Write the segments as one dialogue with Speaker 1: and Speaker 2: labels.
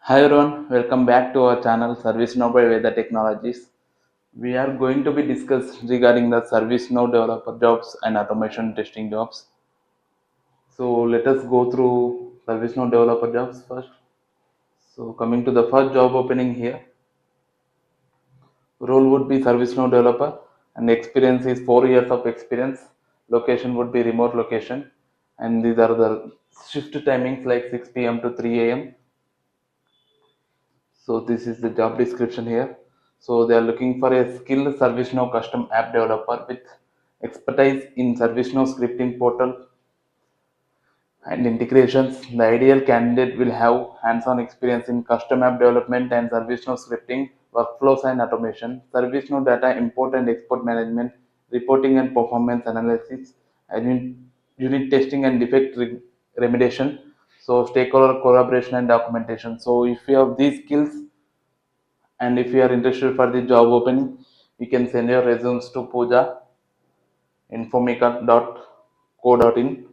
Speaker 1: Hi everyone, welcome back to our channel ServiceNow by Veda Technologies. We are going to be discussed regarding the ServiceNow developer jobs and automation testing jobs. So let us go through ServiceNow developer jobs first. So coming to the first job opening here, role would be ServiceNow developer and experience is 4 years of experience. Location would be remote location and these are the shift timings like 6 p.m. to 3 a.m. So this is the job description here. So they are looking for a skilled ServiceNow custom app developer with expertise in ServiceNow scripting portal and integrations. The ideal candidate will have hands-on experience in custom app development and ServiceNow scripting, workflows and automation, ServiceNow data import and export management, reporting and performance analysis, and unit testing and defect remediation. So stakeholder collaboration and documentation. So if you have these skills, and if you are interested for the job opening, you can send your resumes to puja@informica.co.in.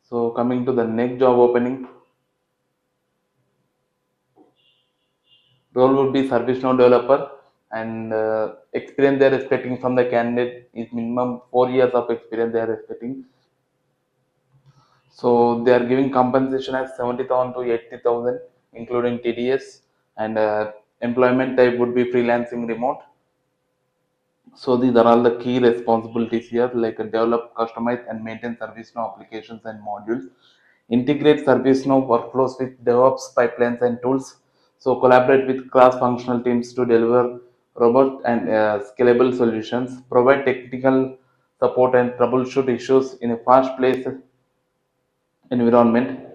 Speaker 1: So coming to the next job opening, role would be ServiceNow developer and experience they are expecting from the candidate is minimum 4 years of experience they are expecting. So they are giving compensation as 70,000 to 80,000 including TDS, and employment type would be freelancing remote. So these are all the key responsibilities here, like develop, customize, and maintain ServiceNow applications and modules. Integrate ServiceNow workflows with DevOps pipelines and tools. So collaborate with cross-functional teams to deliver robust and scalable solutions. Provide technical support and troubleshoot issues in a fast-paced environment.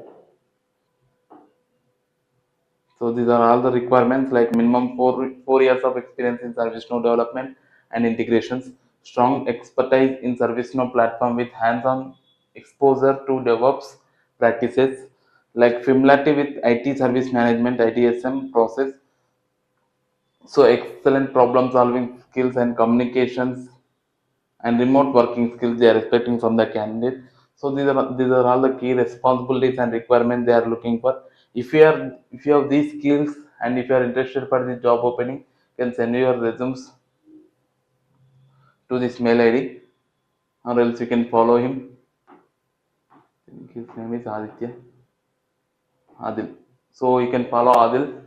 Speaker 1: So these are all the requirements, like minimum four years of experience in ServiceNow development and integrations, strong expertise in ServiceNow platform with hands-on exposure to DevOps practices, like familiarity with IT service management (ITSM) process. So excellent problem solving skills and communications and remote working skills they are expecting from the candidate. So these are all the key responsibilities and requirements they are looking for. If you have these skills and if you are interested for the job opening, you can send your resumes to this mail ID, or else you can follow him. His name is Adil. So you can follow Adil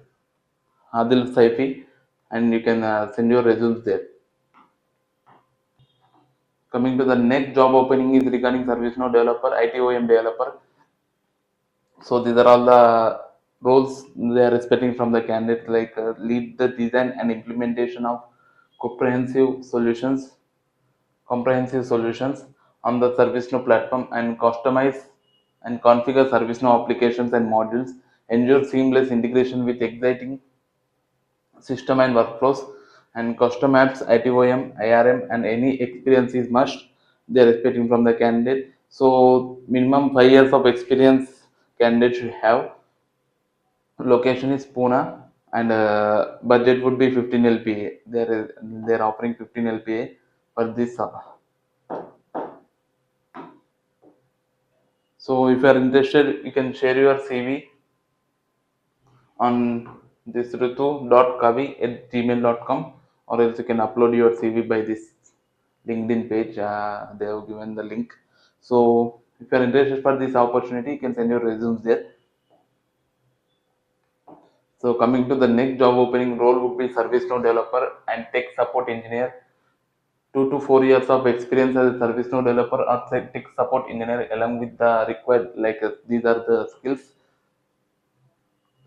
Speaker 1: Saifi, and you can send your resumes there. Coming to the next job opening is regarding ServiceNow developer, ITOM developer. So these are all the roles they are expecting from the candidate, like lead the design and implementation of comprehensive solutions, comprehensive solutions on the ServiceNow platform, and customize and configure ServiceNow applications and modules, ensure seamless integration with exciting system and workflows, and custom apps, ITOM, IRM, and any experience is must. They are expecting from the candidate. So minimum 5 years of experience candidate should have. Location is Pune, and budget would be 15 LPA. They're offering 15 LPA for this. So if you are interested, you can share your CV on this ritu.kavi@gmail.com, or else you can upload your CV by this LinkedIn page. They have given the link. So if you are interested for this opportunity, you can send your resumes there. So coming to the next job opening, role would be ServiceNow developer and tech support engineer. 2 to 4 years of experience as a ServiceNow developer or tech support engineer, along with the required, like these are the skills.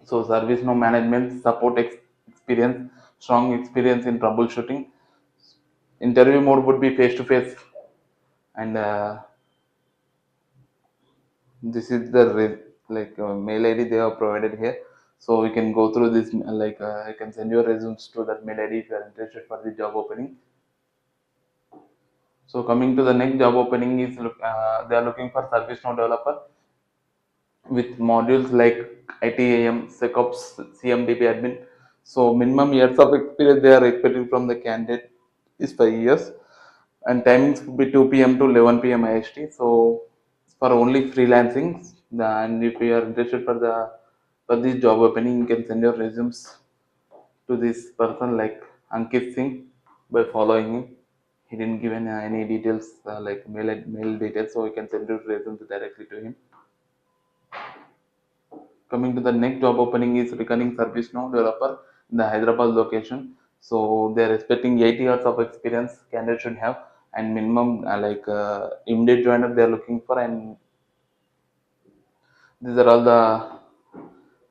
Speaker 1: So ServiceNow management, support experience, strong experience in troubleshooting. Interview mode would be face to face, and this is the mail ID they have provided here. So we can go through this. I can send your resumes to that mail ID if you are interested for the job opening. So coming to the next job opening is they are looking for ServiceNow developer with modules like ITAM, SecOps, CMDB admin. So minimum years of experience they are expecting from the candidate is 5 years, and timings would be 2 p.m. to 11 p.m. IST. So for only freelancing, And if you are interested for this job opening, you can send your resumes to this person like Ankit Singh by following him. He didn't give any details like mail details, so you can send your resumes directly to him. Coming to the next job opening is recurring ServiceNow developer in the Hyderabad location. So they are expecting 8 years of experience candidate should have, and minimum immediate joiner they are looking for, and these are all the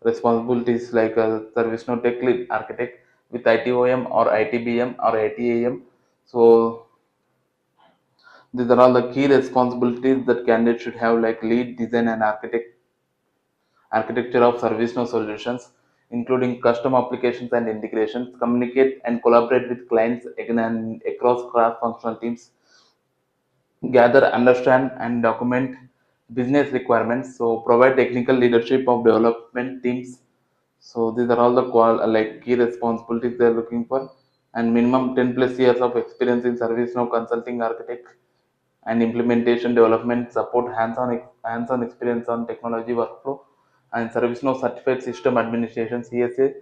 Speaker 1: responsibilities like ServiceNow tech lead architect with ITOM or ITBM or ITAM. So these are all the key responsibilities that candidate should have, like lead design and architecture of ServiceNow solutions, including custom applications and integrations, communicate and collaborate with clients again and across cross-functional teams, gather, understand, and document business requirements. So provide technical leadership of development teams. So these are all the key responsibilities they are looking for, and minimum 10 plus years of experience in ServiceNow consulting architect and implementation development support, hands-on experience on technology workflow and ServiceNow certified system administration CSA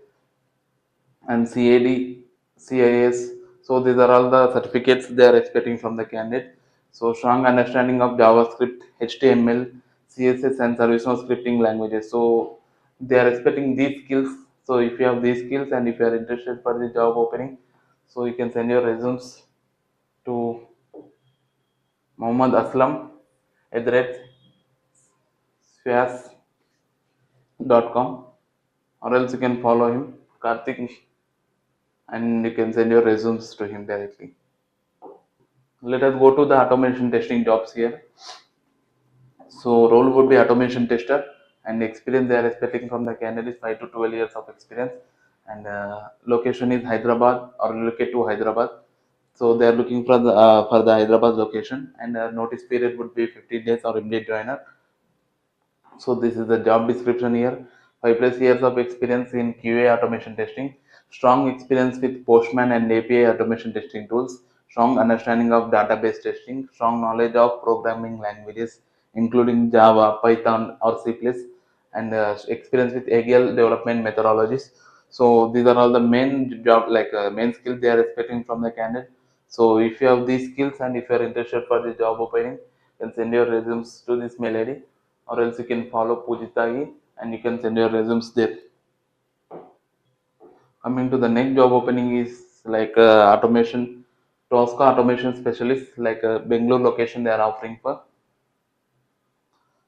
Speaker 1: and CAD, CIS. So these are all the certificates they are expecting from the candidate. So strong understanding of JavaScript, HTML, CSS, and ServiceNow scripting languages. So they are expecting these skills. So if you have these skills and if you are interested for the job opening, so you can send your resumes to Mohammad Aslam @swas.com, or else you can follow him, Karthik, and you can send your resumes to him directly. Let us go to the automation testing jobs here. So role would be automation tester, and experience they are expecting from the candidate is 5 to 12 years of experience, and location is Hyderabad or relocate to Hyderabad. So they are looking for the Hyderabad location, and notice period would be 15 days or immediate joiner. So this is the job description here. 5 plus years of experience in QA automation testing, strong experience with Postman and API automation testing tools, strong understanding of database testing, strong knowledge of programming languages including Java, Python, or C++, and experience with Agile development methodologies. So these are all the main main skills they are expecting from the candidate. So if you have these skills and if you are interested for the job opening, you can send your resumes to this mail ID, or else you can follow Pujitagi and you can send your resumes there. Coming to the next job opening is automation, Tosca automation specialist, like Bangalore location they are offering for.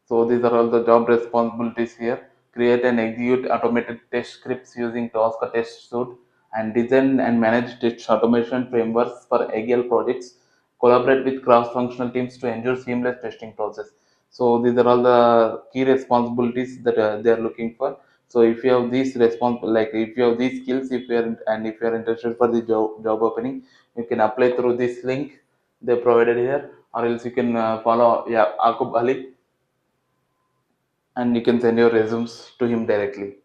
Speaker 1: So these are all the job responsibilities here. Create and execute automated test scripts using Tosca test suite and design and manage test automation frameworks for Agile projects. Collaborate with cross-functional teams to ensure seamless testing process. So these are all the key responsibilities that they are looking for. So if you have these if you have these skills, if you are interested for the job opening, you can apply through this link they provided here, or else you can follow Akub Ali, and you can send your resumes to him directly.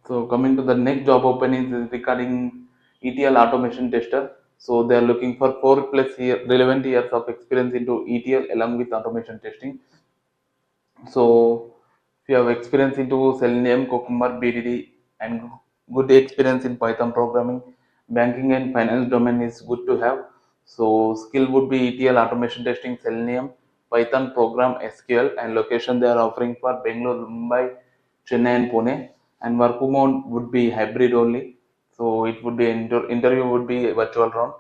Speaker 1: So coming to the next job opening is regarding ETL automation tester. So they are looking for 4 plus relevant years of experience into ETL along with automation testing. So if you have experience into Selenium, Cucumber, BDD, and good experience in Python programming, banking and finance domain is good to have. So skill would be ETL automation testing, Selenium, Python program, SQL, and location they are offering for Bangalore, Mumbai, Chennai, and Pune. And work mode would be hybrid only. So it would be interview would be a virtual round.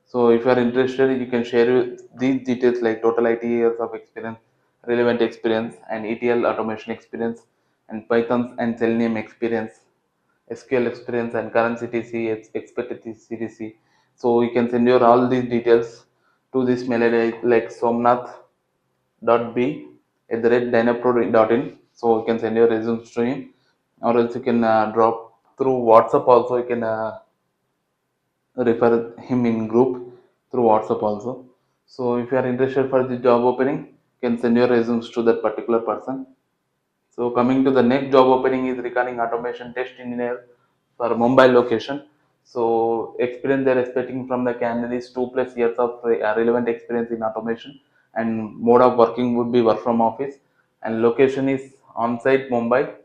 Speaker 1: So if you are interested, you can share these details like total IT years of experience, relevant experience, and ETL automation experience, and Python and Selenium experience, SQL experience, and current CTC, expected CTC. So you can send your all these details to this mail ID like somnath.b@dynapro.in. So you can send your resumes to him, or else you can drop through WhatsApp also. You can refer him in group through WhatsApp also. So if you are interested for the job opening, you can send your resumes to that particular person. So coming to the next job opening is regarding automation test engineer for Mumbai location. So experience they're expecting from the candidates 2 plus years of relevant experience in automation, and mode of working would be work from office, and location is on-site Mumbai.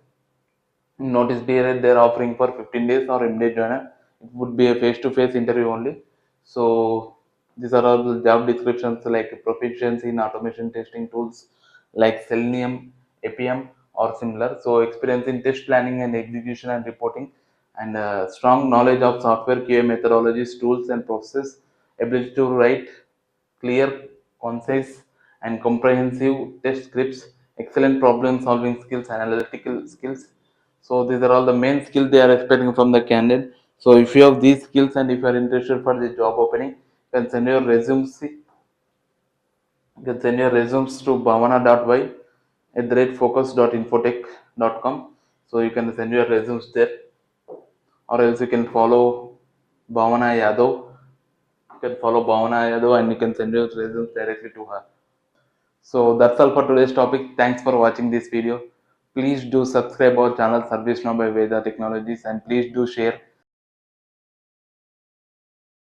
Speaker 1: Notice period they're offering for 15 days or immediate joiner. It would be a face-to-face interview only. So these are all the job descriptions like proficiency in automation testing tools like Selenium, APM or similar. So experience in test planning and execution and reporting, and strong knowledge of software QA methodologies, tools and processes, ability to write clear, concise, and comprehensive test scripts, excellent problem solving skills, and analytical skills. So these are all the main skills they are expecting from the candidate. So if you have these skills and if you are interested for the job opening, you can send your resumes. You can send your resumes to bhavana.y at the rate focus.infotech.com. So you can send your resumes there, or else you can follow Bhavana Yadav. You can follow Bhavana Yadav and you can send your resumes directly to her. So that's all for today's topic. Thanks for watching this video. Please do subscribe our channel ServiceNow by Veda Technologies, and please do share